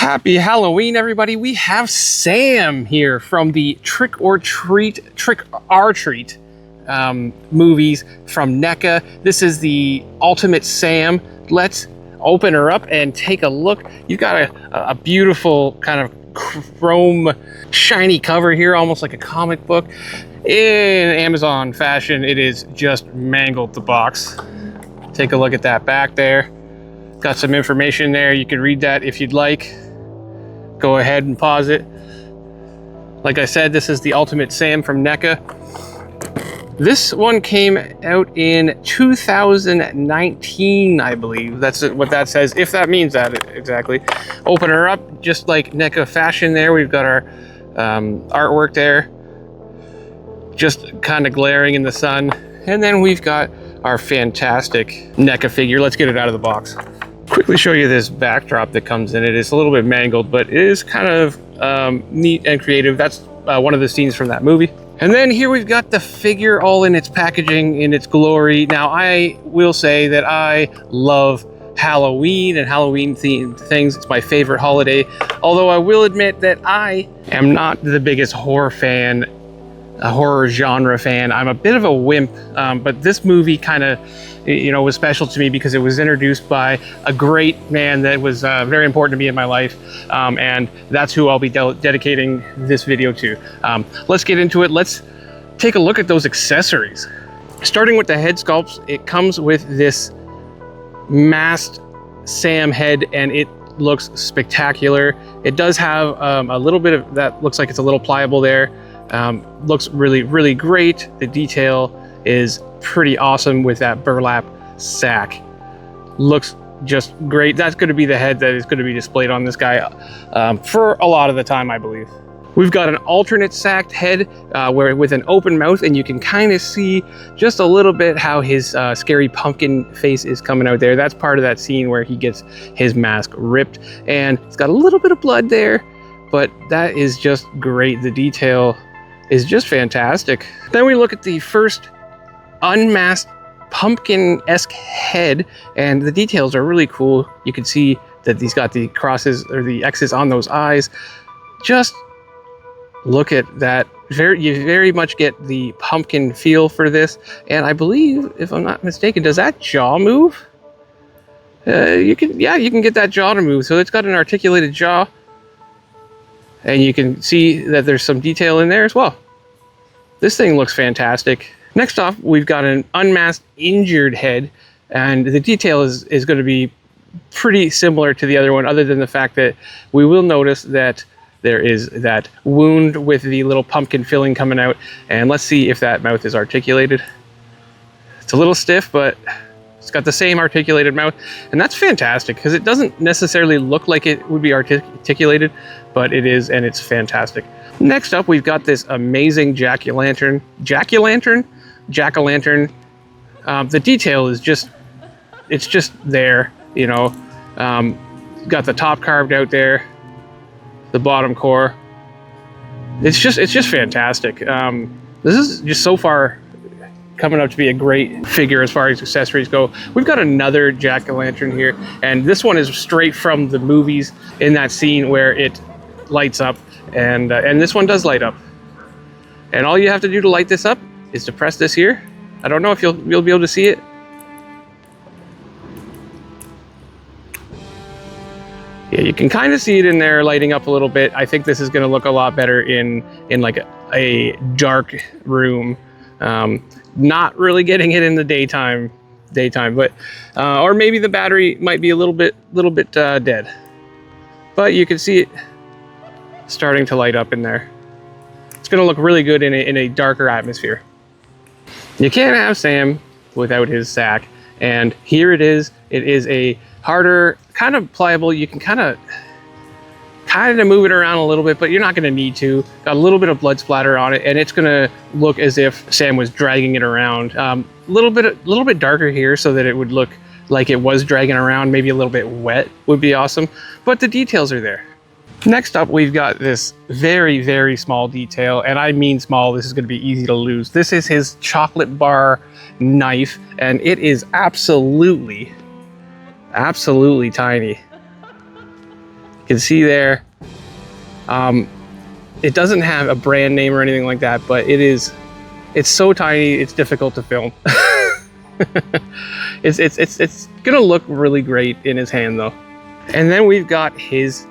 Happy Halloween, everybody. We have Sam here from the Trick or Treat, Trick R Treat movies from NECA. This is the Ultimate Sam. Let's open her up and take a look. You've got a beautiful kind of chrome shiny cover here, almost like a comic book. In Amazon fashion, it is just mangled, the box. Take a look at that back there. Got some information there. You can read that if you'd like. Go ahead and pause it. Like I said, this is the Ultimate Sam from NECA. This one came out in 2019, I believe. That's what that says, if that means that exactly. Open her up, just like NECA fashion there. We've got our artwork there, just kind of glaring in the sun. And then we've got our fantastic NECA figure. Let's get it out of the box. Quickly show you this backdrop that comes in it. It's a little bit mangled, but it is kind of neat and creative. That's one of the scenes from that movie. And then here we've got the figure all in its packaging, in its glory. Now, I will say that I love Halloween and Halloween themed things. It's my favorite holiday. Although I will admit that I am not the biggest horror fan, a horror genre fan. I'm a bit of a wimp, but this movie kind of, was special to me because it was introduced by a great man that was very important to me in my life, and that's who I'll be dedicating this video to. Let's get into it. Let's take a look at those accessories. Starting with the head sculpts, it comes with this masked Sam head, and it looks spectacular. It does have a little bit of that, looks like it's a little pliable there. Looks really, really great. The detail is pretty awesome with that burlap sack. Looks just great. That's going to be the head that is going to be displayed on this guy for a lot of the time, I believe. We've got an alternate sacked head with an open mouth, and you can kind of see just a little bit how his scary pumpkin face is coming out there. That's part of that scene where he gets his mask ripped, and it's got a little bit of blood there, but that is just great. The detail is just fantastic. Then we look at the first unmasked pumpkin-esque head, and the details are really cool. You can see that he's got the crosses or the X's on those eyes. Just look at that. You very much get the pumpkin feel for this, and I believe, if I'm not mistaken, does that jaw move? You can get that jaw to move. So it's got an articulated jaw, and you can see that there's some detail in there as well. This thing looks fantastic. Next off, we've got an unmasked injured head, and the detail is going to be pretty similar to the other one, other than the fact that we will notice that there is that wound with the little pumpkin filling coming out. And let's see if that mouth is articulated. It's a little stiff, but it's got the same articulated mouth, and that's fantastic because it doesn't necessarily look like it would be articulated, but it is, and it's fantastic. Next up, we've got this amazing jack-o'-lantern. The detail is just, it's just there, got the top carved out there, the bottom core. It's just fantastic. This is just so far coming up to be a great figure as far as accessories go. We've got another jack-o'-lantern here, and this one is straight from the movies, in that scene where it lights up, and this one does light up. And all you have to do to light this up is to press this here. I don't know if you'll be able to see it. Yeah, you can kind of see it in there lighting up a little bit. I think this is going to look a lot better in like a dark room. Not really getting it in the daytime, but or maybe the battery might be a little bit dead. But you can see it starting to light up in there. It's going to look really good in a darker atmosphere. You can't have Sam without his sack, and here it is. It is a harder, kind of pliable. You can kind of move it around a little bit, but you're not going to need to. Got a little bit of blood splatter on it, and it's going to look as if Sam was dragging it around. A little bit darker here, so that it would look like it was dragging around. Maybe a little bit wet would be awesome, but the details are there. Next up, we've got this very, very small detail, and I mean small. This is going to be easy to lose. This is his chocolate bar knife, and it is absolutely tiny. You can see there. It doesn't have a brand name or anything like that, but it's so tiny, it's difficult to film. It's gonna look really great in his hand though. And then we've got his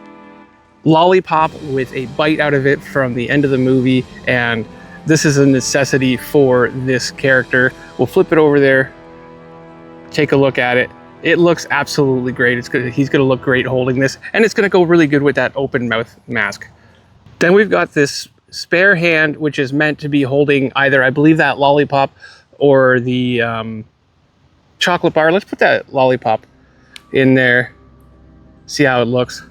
lollipop with a bite out of it from the end of the movie, and this is a necessity for this character. We'll flip it over there, take a look at it. It looks absolutely great. He's gonna look great holding this, and it's gonna go really good with that open mouth mask. Then we've got this spare hand, which is meant to be holding either, I believe, that lollipop or the chocolate bar. Let's put that lollipop in there, see how it looks.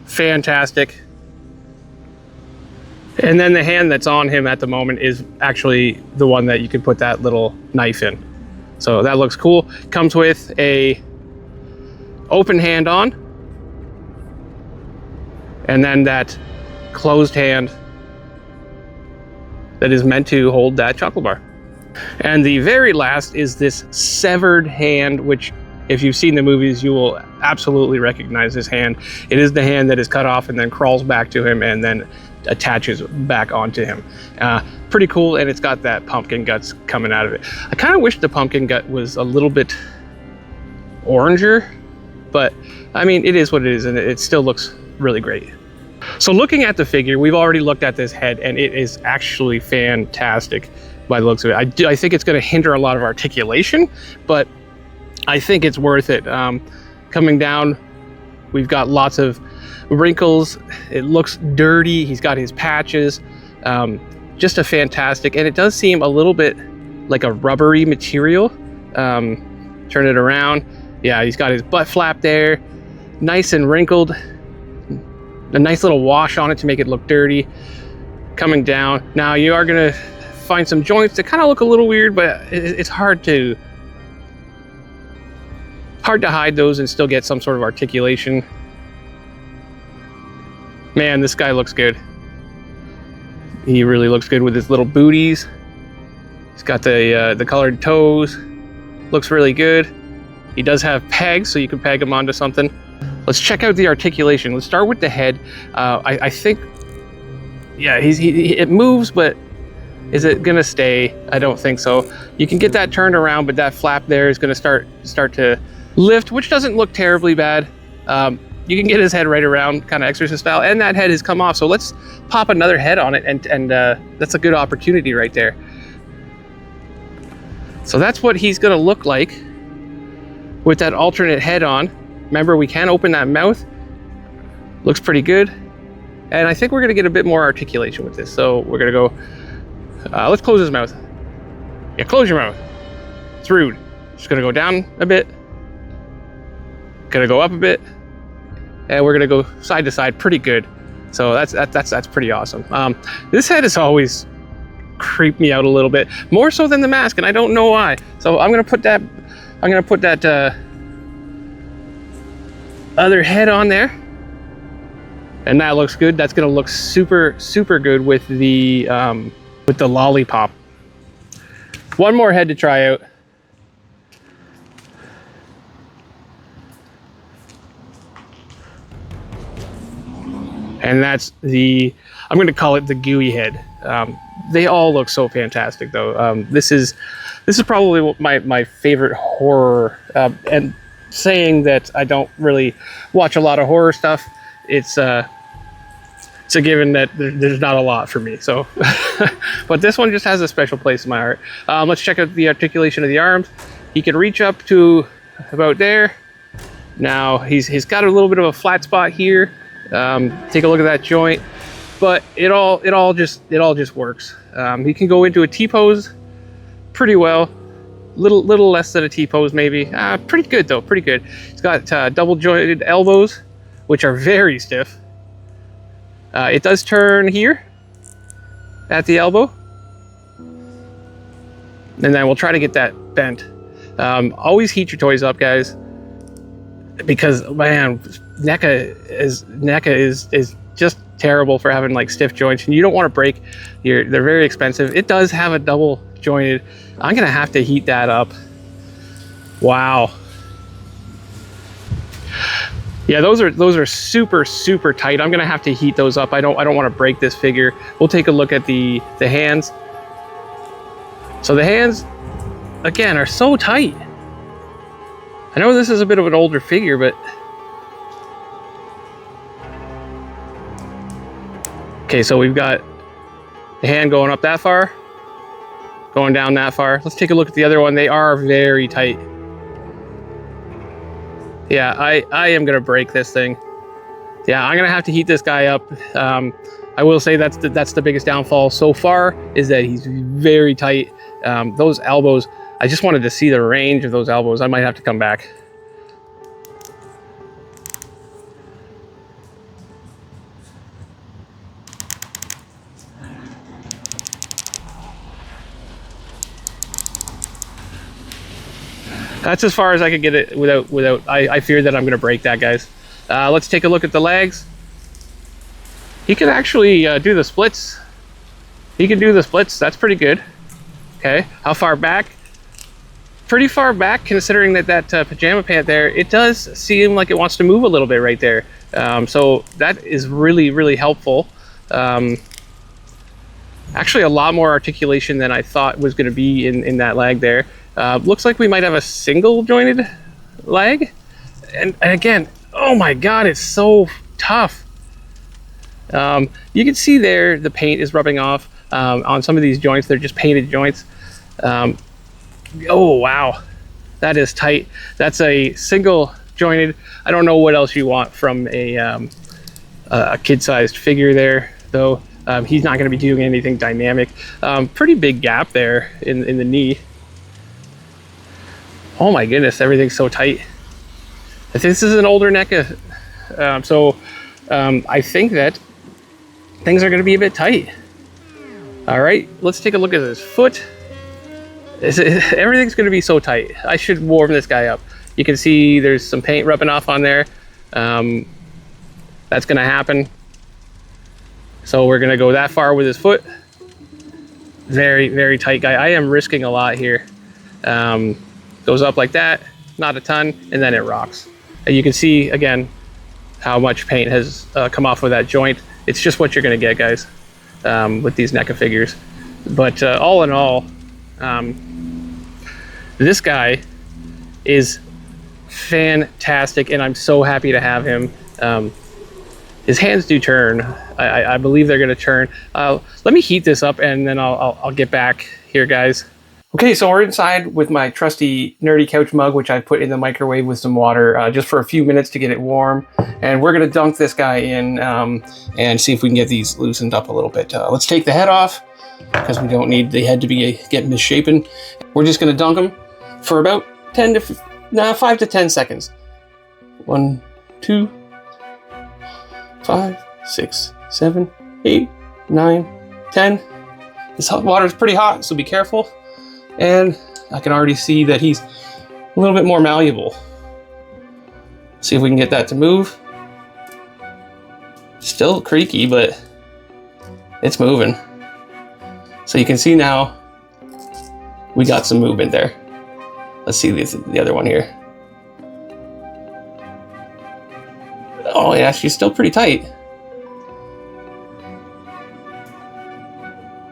Fantastic. And then the hand that's on him at the moment is actually the one that you can put that little knife in. So that looks cool. Comes with a open hand on, and then that closed hand that is meant to hold that chocolate bar. And the very last is this severed hand, which if you've seen the movies, you will absolutely recognize this hand. It is the hand that is cut off and then crawls back to him and then attaches back onto him. Pretty cool, and it's got that pumpkin guts coming out of it. I kind of wish the pumpkin gut was a little bit oranger, but I mean, it is what it is, and it still looks really great. So looking at the figure, we've already looked at this head, and it is actually fantastic by the looks of it. I think it's going to hinder a lot of articulation, but I think it's worth it. Coming down, we've got lots of wrinkles. It looks dirty. He's got his patches. Just a fantastic, and it does seem a little bit like a rubbery material. Turn it around. Yeah, he's got his butt flap there, nice and wrinkled. A nice little wash on it to make it look dirty. Coming down. Now you are gonna find some joints that kind of look a little weird, but it's hard to hide those and still get some sort of articulation. Man, this guy looks good. He really looks good with his little booties. He's got the colored toes. Looks really good. He does have pegs, so you can peg him onto something. Let's check out the articulation. Let's start with the head. I think, yeah, it moves, but is it gonna stay? I don't think so. You can get that turned around, but that flap there is gonna start to lift, which doesn't look terribly bad. You can get his head right around, kind of exorcist style, and that head has come off. So let's pop another head on it, and that's a good opportunity right there. So that's what he's gonna look like with that alternate head on. Remember, we can open that mouth. Looks pretty good. And I think we're gonna get a bit more articulation with this. So we're gonna go, let's close his mouth. Yeah, close your mouth. It's rude. Just gonna go down a bit. Gonna go up a bit. And we're gonna go side to side pretty good. So that's pretty awesome. This head has always creeped me out a little bit, more so than the mask, and I don't know why. So I'm gonna put that other head on there, and that looks good. That's gonna look super good with the lollipop. One more head to try out. And that's I'm going to call it the gooey head. They all look so fantastic though. This is probably my favorite horror, and saying that I don't really watch a lot of horror stuff, it's a given that there's not a lot for me. So, but this one just has a special place in my heart. Let's check out the articulation of the arms. He can reach up to about there. Now he's got a little bit of a flat spot here. Take a look at that joint, but it all just works. He can go into a T-pose pretty well, little less than a T-pose maybe. Pretty good though, pretty good. He's got double jointed elbows, which are very stiff. It does turn here at the elbow, and then we'll try to get that bent. Always heat your toys up, guys, because man, NECA is just terrible for having like stiff joints, and you don't want to break they're very expensive. It does have a double jointed. I'm gonna have to heat that up. Wow. Yeah, those are super tight. I'm gonna have to heat those up. I don't want to break this figure. We'll take a look at the hands. So the hands, again, are so tight. I know this is a bit of an older figure, but okay, so we've got the hand going up that far, going down that far. Let's take a look at the other one. They are very tight. Yeah, I am gonna break this thing. Yeah, I'm gonna have to heat this guy up. I will say that's the biggest downfall so far, is that he's very tight. Those elbows, I just wanted to see the range of those elbows. I might have to come back. That's as far as I could get it without I fear that I'm gonna break that, guys. Let's take a look at the legs. He can actually do the splits. He can do the splits, that's pretty good. Okay, how far back? Pretty far back, considering that pajama pant there, it does seem like it wants to move a little bit right there. So that is really helpful. Actually a lot more articulation than I thought was gonna be in that leg there. Looks like we might have a single jointed leg. And again, oh my God, it's so tough. You can see there the paint is rubbing off on some of these joints. They're just painted joints. Oh wow, that is tight. That's a single jointed. I don't know what else you want from a kid-sized figure there, though. He's not going to be doing anything dynamic. Pretty big gap there in the knee. Oh my goodness, everything's so tight. I think this is an older NECA, I think that things are going to be a bit tight. All right, let's take a look at his foot. Everything's going to be so tight. I should warm this guy up. You can see there's some paint rubbing off on there. That's going to happen. So we're going to go that far with his foot. Very tight guy. I am risking a lot here. Goes up like that, not a ton, and then it rocks. And you can see again how much paint has come off of that joint. It's just what you're going to get, guys, with these NECA figures. But all in all, this guy is fantastic, and I'm so happy to have him. His hands do turn. I believe they're going to turn. Let me heat this up, and then I'll get back here, guys. Okay, so we're inside with my trusty nerdy couch mug, which I put in the microwave with some water just for a few minutes to get it warm. And we're gonna dunk this guy in and see if we can get these loosened up a little bit. Let's take the head off, because we don't need the head to get misshapen. We're just gonna dunk him for about 5 to 10 seconds. 1, 2, 5, 6, 7, 8, 9, 10. This hot water is pretty hot, so be careful. And I can already see that he's a little bit more malleable. See if we can get that to move. Still creaky, but it's moving. So you can see now we got some movement there. Let's see the other one here. Oh yeah, she's still pretty tight.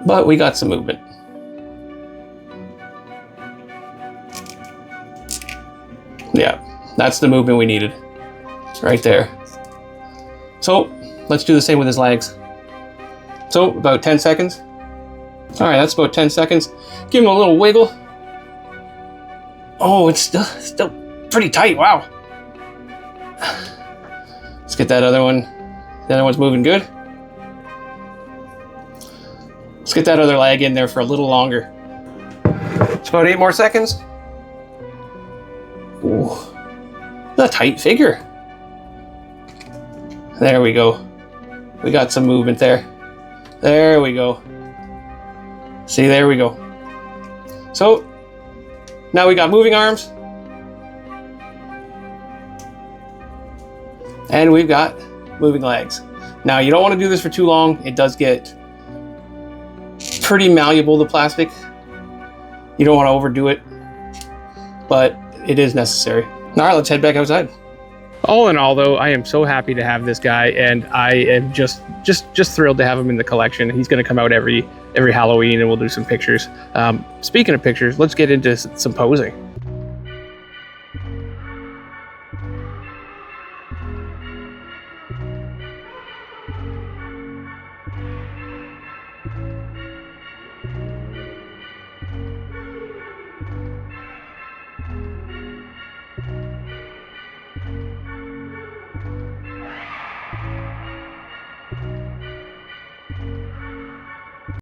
But we got some movement. Yeah, that's the movement we needed right there. So let's do the same with his legs. So about 10 seconds. All right, that's about 10 seconds. Give him a little wiggle. Oh, it's still pretty tight, wow. Let's get that other one. The other one's moving good. Let's get that other leg in there for a little longer. It's about 8 more seconds. Ooh, a tight figure. There we go. We got some movement there. There we go. See, there we go. So now we got moving arms. And we've got moving legs. Now you don't want to do this for too long. It does get pretty malleable, the plastic. You don't want to overdo it, but it is necessary. All right, let's head back outside. All in all, though, I am so happy to have this guy, and I am just thrilled to have him in the collection. He's going to come out every Halloween, and we'll do some pictures. Speaking of pictures, let's get into some posing.